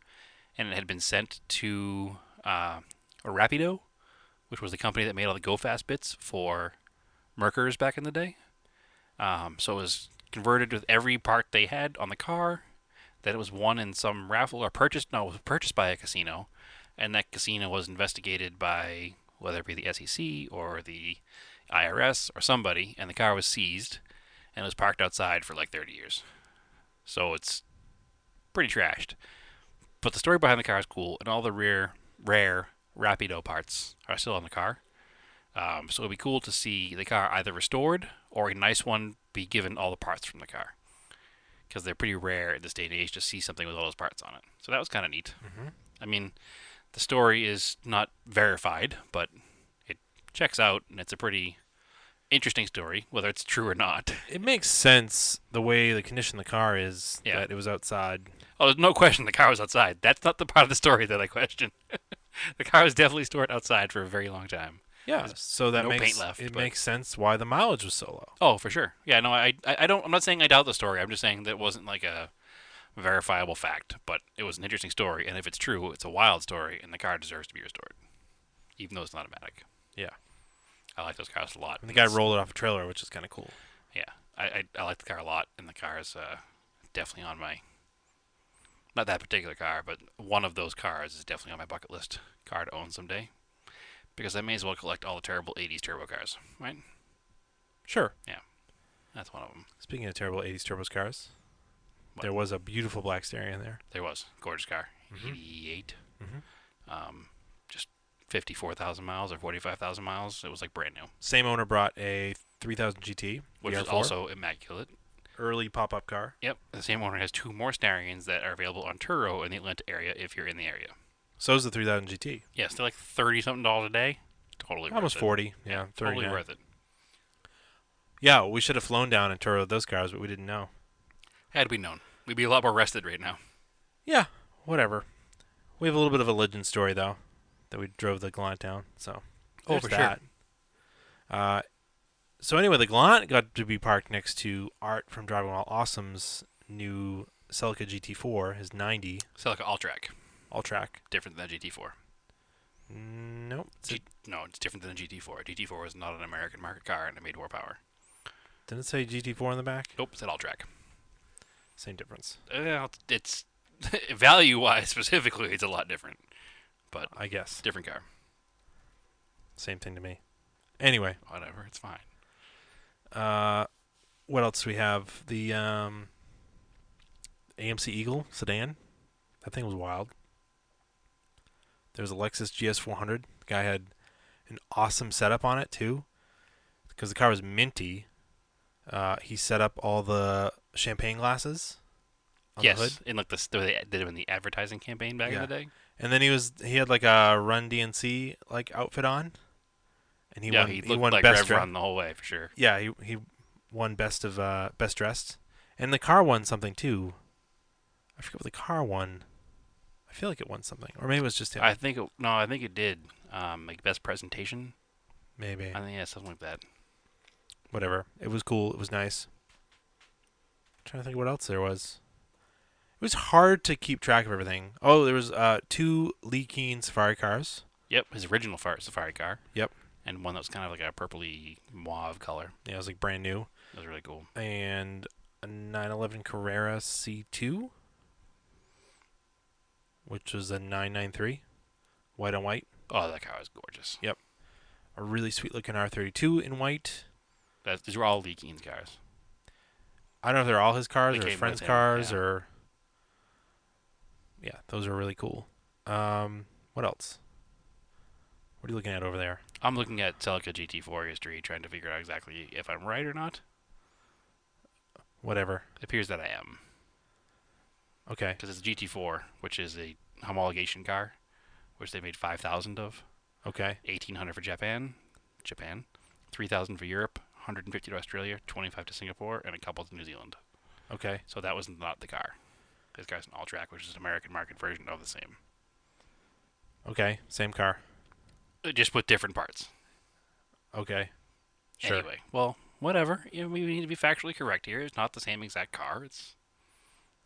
and it had been sent to Rapido, which was the company that made all the Go Fast bits for Mercurs back in the day. So it was converted with every part they had on the car. That it was won in some raffle or purchased. No, it was purchased by a casino, and that casino was investigated by whether it be the SEC or the IRS or somebody, and the car was seized and it was parked outside for like 30 years. So it's pretty trashed. But the story behind the car is cool, and all the rare Rapido parts are still on the car. So it'd be cool to see the car either restored or a nice one be given all the parts from the car. Because they're pretty rare at this day and age to see something with all those parts on it. So that was kind of neat. Mm-hmm. I mean, the story is not verified, but it checks out, and it's a pretty interesting story, whether it's true or not. It makes sense the way the condition of the car is, Yeah. that it was outside. Oh, there's no question the car was outside. That's not the part of the story that I question. The car was definitely stored outside for a very long time. Yeah, so that no makes paint left, it but- makes sense why the mileage was so low. Oh, for sure. Yeah, no, I don't. I'm not saying I doubt the story. I'm just saying that it wasn't like a verifiable fact, but it was an interesting story. And if it's true, it's a wild story, and the car deserves to be restored, even though it's not automatic. Yeah. I like those cars a lot. And the guy rolled it off a trailer, which is kind of cool. Yeah, I like the car a lot, and the car is definitely on my, not that particular car, but one of those cars is definitely on my bucket list car to own someday, because I may as well collect all the terrible 80s turbo cars, right? Sure. That's one of them. Speaking of terrible 80s turbos cars, What? there was a beautiful black Stereo in there. There was. Gorgeous car. Mhm. 88. Mhm. Just 54,000 miles or 45,000 miles. It was like brand new, Same owner brought a 3000 GT, which is VR4, also immaculate. early pop-up car. Yep. The same owner has two more Starions that are available on Turo in the Atlanta area if you're in the area. So is the 3000 GT. Yes, they're like $30-something a day. Totally Almost worth it. 40. Yeah, totally 39. worth it. Yeah, we should have flown down and toured those cars, but we didn't know. Had we known, we'd be a lot more rested right now. Yeah, whatever. We have a little bit of a legend story, though, that we drove the Galant down. So, there's for that. So anyway, the Galant got to be parked next to Art from Driving While Awesome's new Celica GT4, his 90 Celica AllTrac, AllTrac. different than the GT4. Nope. No, it's different than the GT4. GT4 was not an American market car, and it made more power. Didn't it say GT4 in the back? Nope, it said AllTrac. Same difference, It's value-wise specifically, it's a lot different, but I guess. different car. Same thing to me. Anyway, Whatever, it's fine. what else do we have? The AMC Eagle sedan. That thing was wild. There was a Lexus GS400. The guy had an awesome setup on it too, because the car was minty. He set up all the champagne glasses on the hood, Yes, in like they did it in the advertising campaign back in the day. and then he had like a Run DNC like outfit on, and he He looked won like best Rev Run the whole way for sure. Yeah, he won best dressed, and the car won something too. I forget what the car won. I feel like it won something, or maybe it was just him. I think it did. Like best presentation. Maybe. I think something like that. Whatever. It was cool. It was nice. Trying to think what else there was. It was hard to keep track of everything. Oh, there was 2 Lee Keen Safari cars. Yep, his original Safari car. Yep. And one that was kind of like a purpley mauve color. Yeah, it was like brand new. It was really cool. And a 911 Carrera C2, which was a 993, white on white. Oh, that car was gorgeous. Yep. A really sweet looking R32 in white. These were all Lee Keen's cars. I don't know if they're all his cars They or his came friends' with him, cars yeah. or. Yeah, those are really cool. What else? What are you looking at over there? I'm looking at Celica GT4 history, trying to figure out exactly if I'm right or not. Whatever. It appears that I am. Okay. Because it's a GT4, which is a homologation car, which they made 5,000 of. Okay. 1,800 for Japan, 3,000 for Europe, 150 to Australia, 25 to Singapore, and a couple to New Zealand. Okay. So that was not the car. This car's an ALLTrac, which is an American market version of the same. Okay. Same car. Just with different parts. Okay. Sure. Anyway, well, whatever. You know, we need to be factually correct here. It's not the same exact car. It's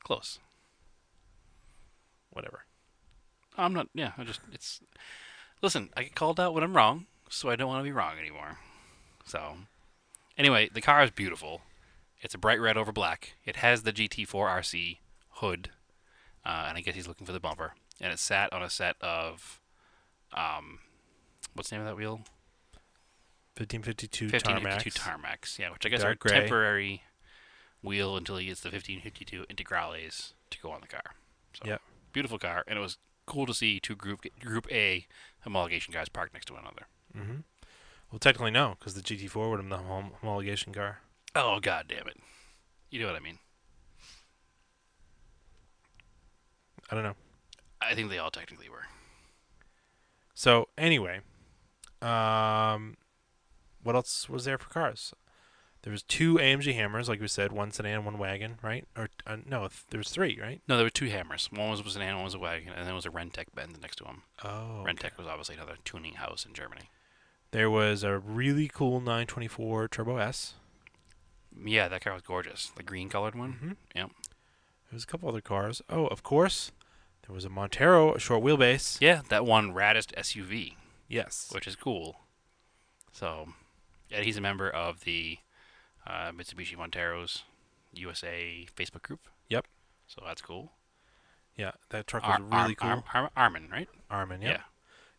close. Whatever. I'm not. Yeah, it's. Listen, I get called out when I'm wrong, so I don't want to be wrong anymore. So, anyway, the car is beautiful. It's a bright red over black. It has the GT4 RC hood, and I guess he's looking for the bumper. And it sat on a set of, what's the name of that wheel? 1552 1552 Tarmacs. Tarmacs. Yeah, which I guess Dark are gray. temporary wheel until he gets the 1552 Integrales to go on the car. So, Yep. beautiful car, and it was cool to see two Group A homologation cars parked next to one another. Mm-hmm. Well, technically no, because the GT4 would have been the homologation car. Oh, god damn it. You know what I mean. I don't know. I think they all technically were. So anyway, what else was there for cars? There was 2 AMG Hammers, like we said, 1 sedan, 1 wagon, right? Or no, there was 3, right? No, there were 2 Hammers. One was a sedan, one was a wagon, and then there was a Rentec Benz next to him. Oh. Rentec was obviously another tuning house in Germany. There was a really cool 924 Turbo S. Yeah, that car was gorgeous. The green colored one. Mm-hmm. Yep. There was a couple other cars. Oh, of course, there was a Montero, a short wheelbase. Yeah, that one raddest SUV, Yes. which is cool. So, yeah, he's a member of the Mitsubishi Monteros USA Facebook group. Yep. So that's cool. Yeah, that truck was really cool. Armin, right? Armin, yep. Yeah.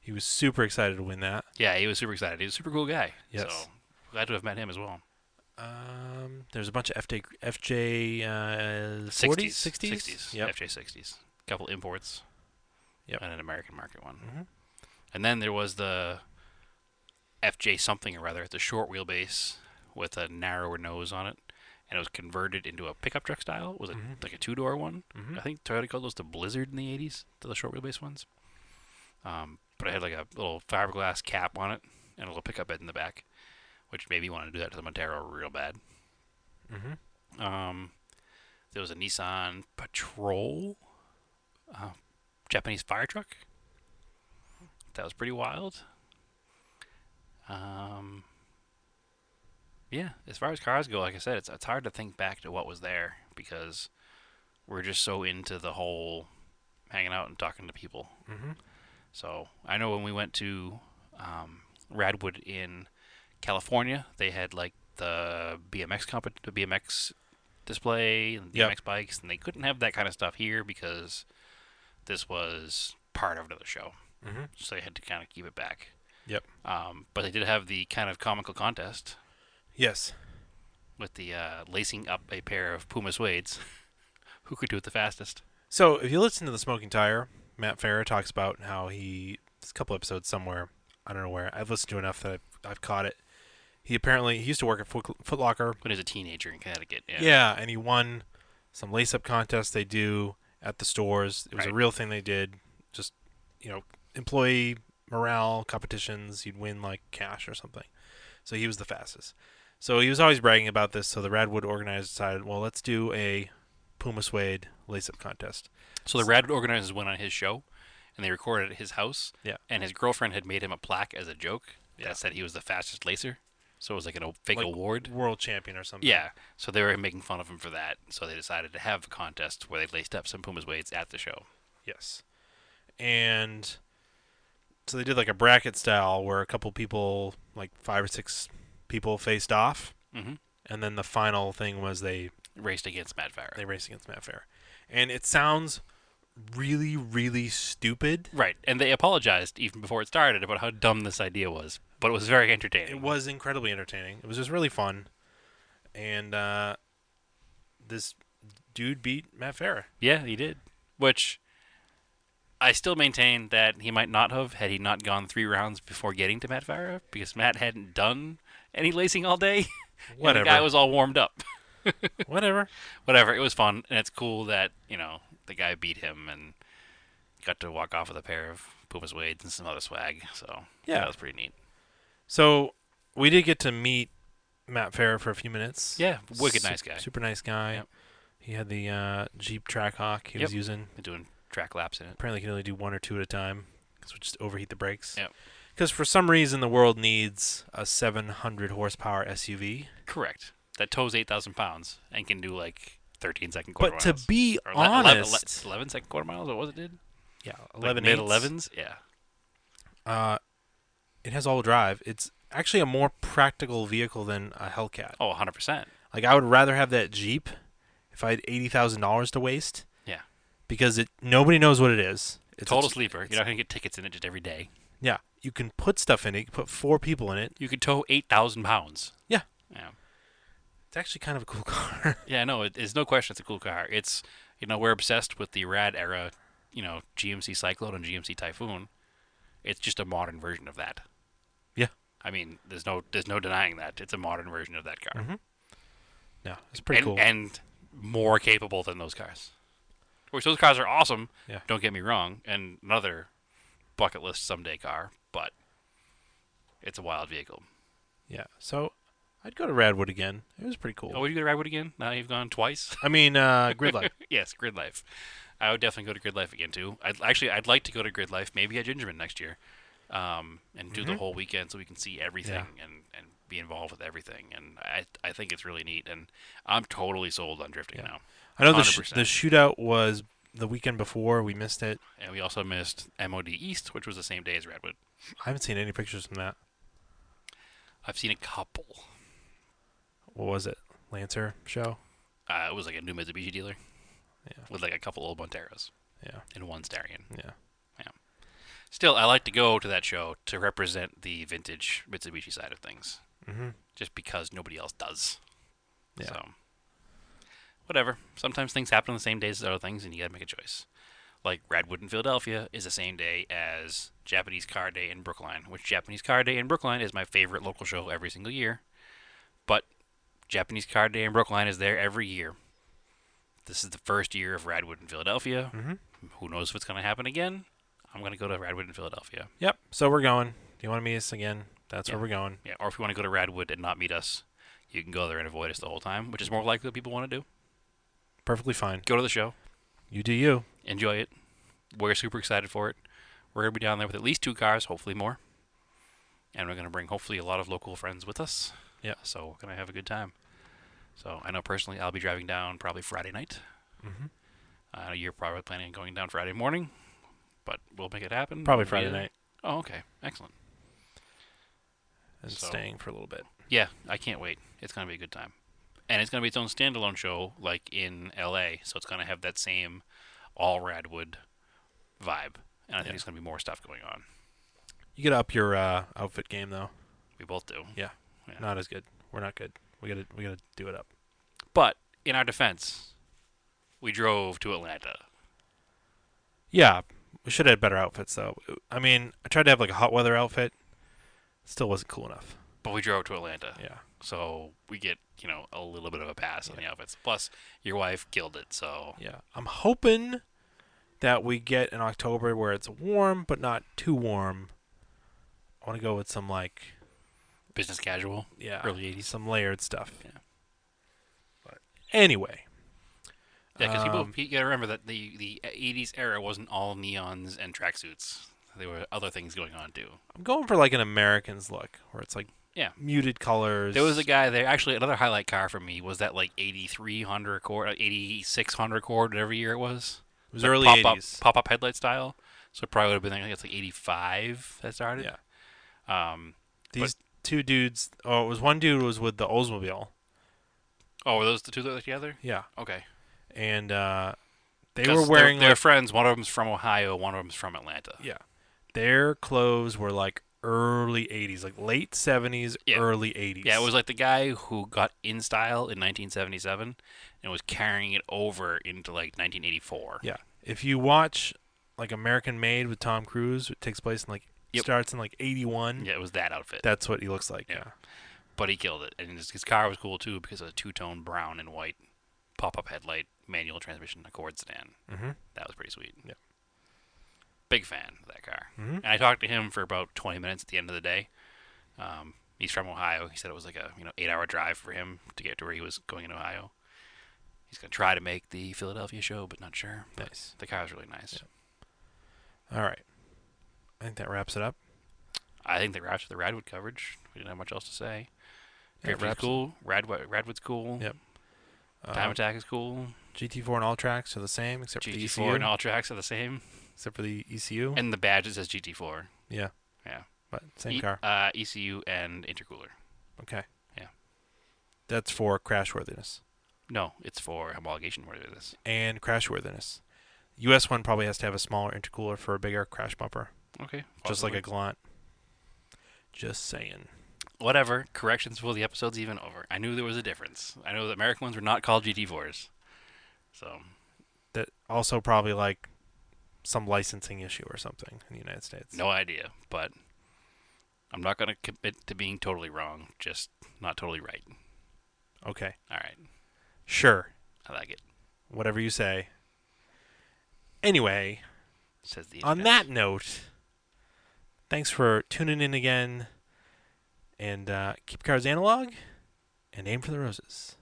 He was super excited to win that. Yeah, he was super excited. He's a super cool guy. Yes. So, glad to have met him as well. There's a bunch of FJ 40s, 60s? Yep. FJ60s. A couple imports. Yep. And an American market one. Mm-hmm. And then there was the FJ something or other, the short wheelbase with a narrower nose on it. And it was converted into a pickup truck style. It was like a 2-door one. Mm-hmm. I think Toyota called those the Blizzard in the 80s, the short wheelbase ones. But it had like a little fiberglass cap on it and a little pickup bed in the back, which maybe you want to do that to the Montero real bad. Mm-hmm. There was a Nissan Patrol, Japanese fire truck. That was pretty wild. Yeah, as far as cars go, like I said, it's hard to think back to what was there because we're just so into the whole hanging out and talking to people. Mm-hmm. So I know when we went to Radwood in California, they had like the BMX display and BMX bikes, and they couldn't have that kind of stuff here because this was part of another show. Mm-hmm. So they had to kind of keep it back. Yep. But they did have the kind of comical contest Yes. with the lacing up a pair of Puma suedes. Who could do it the fastest? So if you listen to the Smoking Tire, Matt Farah talks about how there's a couple episodes somewhere, I don't know where. I've listened to enough that I've caught it. He used to work at Foot Locker When he was a teenager in Connecticut. Yeah. Yeah, and he won some lace-up contests they do at the stores. It was a Right. real thing they did. Just, employee morale competitions. You'd win, like, cash or something. So he was the fastest. So he was always bragging about this, so the Radwood organizers decided, well, let's do a Puma Suede lace-up contest. So the Radwood organizers went on his show, and they recorded at his house. Yeah. And his girlfriend had made him a plaque as a joke Yeah. that said he was the fastest lacer. So it was like a fake Like award. World champion or something. Yeah. So they were making fun of him for that. So they decided to have a contest where they laced up some Puma suedes at the show. Yes. And so they did like a bracket style where a couple people, like 5 or 6 people faced off. Mm-hmm. And then the final thing was they raced against Matt Farah. They raced against Matt Farah. And it sounds really, really stupid. Right, and they apologized even before it started about how dumb this idea was, but it was very entertaining. It was incredibly entertaining. It was just really fun. And this dude beat Matt Farah. Yeah, he did. Which I still maintain that he might not have had he not gone 3 rounds before getting to Matt Farah, because Matt hadn't done any lacing all day. Whatever. And the guy was all warmed up. Whatever. Whatever. It was fun, and it's cool that the guy beat him and got to walk off with a pair of Puma Suedes and some other swag. So Yeah. that was pretty neat. So we did get to meet Matt Farah for a few minutes. Yeah, wicked nice guy. Super nice guy. Yep. He had the Jeep Trackhawk he was using. Been doing track laps in it. Apparently, he can only do 1 or 2 at a time because we just overheat the brakes. Yep. Because for some reason, the world needs a 700 horsepower SUV. Correct. That tows 8,000 pounds and can do like 13-second quarter But miles. to be Or honest, 11-second quarter miles. What was it did? yeah, Like 11 mid eighths. 11s. Yeah. It has all-wheel drive. It's actually a more practical vehicle than a Hellcat. Oh, 100%. Like I would rather have that Jeep if I had $80,000 to waste. Yeah. Because nobody knows what it is. It's Total sleeper. You're not gonna get tickets in it just every day. Yeah, you can put stuff in it. You can put 4 people in it. You could tow 8,000 pounds. Yeah. Yeah. It's actually kind of a cool car. Yeah. No, it's no question. It's a cool car. It's we're obsessed with the rad era. GMC Cyclone and GMC Typhoon. It's just a modern version of that. Yeah. I mean, there's no denying that it's a modern version of that car. Mm-hmm. Yeah, it's pretty cool. And more capable than those cars. Which those cars are awesome. Yeah. Don't get me wrong. And another bucket list someday car, but it's a wild vehicle. Yeah, so I'd go to Radwood again. It was pretty cool. Oh, would you go to Radwood again? Now you've gone twice. I mean, Gridlife. Yes, Gridlife. I would definitely go to Gridlife again too. I'd like to go to Gridlife maybe at Gingerman next year, and do the whole weekend so we can see everything and be involved with everything. And I think it's really neat. And I'm totally sold on drifting now. I know the 100%. shootout was the weekend before. We missed it. And we also missed MOD East, which was the same day as Radwood. I haven't seen any pictures from that. I've seen a couple. What was it? Lancer show? It was like a new Mitsubishi dealer. Yeah. With like a couple old Monteros. Yeah. And one Starion. Yeah. Still, I like to go to that show to represent the vintage Mitsubishi side of things. Mm-hmm. Just because nobody else does. Yeah. So, whatever. Sometimes things happen on the same days as other things, and you gotta make a choice. Like Radwood in Philadelphia is the same day as Japanese Car Day in Brookline, which Japanese Car Day in Brookline is my favorite local show every single year. But Japanese Car Day in Brookline is there every year. This is the first year of Radwood in Philadelphia. Mm-hmm. Who knows if it's going to happen again? I'm going to go to Radwood in Philadelphia. Yep. So we're going. Do you want to meet us again? That's where we're going. Yeah. Or if you want to go to Radwood and not meet us, you can go there and avoid us the whole time, which is more likely what people want to do. Perfectly fine. Go to the show. You do you. Enjoy it. We're super excited for it. We're going to be down there with at least 2 cars, hopefully more. And we're going to bring hopefully a lot of local friends with us. Yeah. So we're going to have a good time. So I know personally I'll be driving down probably Friday night. Mm-hmm. You're probably planning on going down Friday morning, but we'll make it happen. Probably Friday night. Oh, okay. Excellent. And So- staying for a little bit. Yeah, I can't wait. It's going to be a good time. And it's going to be its own standalone show like in LA, so it's going to have that same all Radwood vibe. And I think there's going to be more stuff going on. You gotta up your outfit game though. We both do. Yeah. Not as good. We're not good. We gotta do it up. But in our defense, we drove to Atlanta. Yeah, we should have had better outfits though. I mean, I tried to have like a hot weather outfit. Still wasn't cool enough. But we drove to Atlanta. Yeah. So we get, a little bit of a pass on the outfits. Plus, your wife killed it, so... Yeah. I'm hoping that we get in October where it's warm but not too warm. I want to go with some like Business casual. Early 80s. some layered stuff. Yeah. But anyway. Yeah, because you got to remember that the 80s era wasn't all neons and tracksuits. There were other things going on, too. I'm going for like an Americans look where it's like muted colors. There was a guy there. Actually, another highlight car for me was that like 83 Honda Accord, 86 Honda Accord, whatever year it was. It was Like early pop-up, 80s. Pop-up headlight style. So it probably would have been, I think it's like 85 that started. Yeah. These two dudes, it was one dude was with the Oldsmobile. Oh, were those the two that were together? Yeah, Okay. and they were Because wearing they're like friends. One of them's from Ohio. One of them's from Atlanta. yeah, their clothes were like early '80s, like late '70s, Yeah. early Yeah, it '80s. was like the guy who got in style in 1977 and was carrying it over into like 1984. Yeah, if you watch like American Made with Tom Cruise, it takes place in like Yep. starts in like '81. Yeah, it was that outfit. That's what he looks like. Yeah. Yeah. But he killed it. And his car was cool too because of a two-tone brown and white pop-up headlight, manual transmission, Accord sedan. Mm-hmm. That was pretty sweet. Yeah. Big fan of that car. Mm-hmm. And I talked to him for about 20 minutes at the end of the day. He's from Ohio. He said it was like a 8-hour drive for him to get to where he was going in Ohio. He's gonna try to make the Philadelphia show, but not sure. But Nice. the car's really nice. Yeah. All right. I think that wraps it up. I think they wrapped the Radwood coverage. We didn't have much else to say. Yeah, it Drifter's wraps. cool. Radwood's cool. Yep. Time Attack is cool. GT4 and AllTracs are the same, except for the ECU. GT4 and AllTracs are the same. Except for the ECU. And the badge that says GT4. Yeah. Yeah. But same car. ECU and intercooler. Okay. Yeah. That's for crashworthiness. No, it's for homologation worthiness. And crashworthiness. US one probably has to have a smaller intercooler for a bigger crash bumper. Okay. Just like possibly. a Galant. Just saying. Whatever. Corrections before the episode's even over. I knew there was a difference. I know that American ones were not called GT4s. So. That also probably like some licensing issue or something in the United States. No idea. But I'm not going to commit to being totally wrong. Just not totally right. Okay. All right. Sure. I like it. Whatever you say. Anyway, Says the on internet. that note, thanks for tuning in again. And keep cars analog and aim for the roses.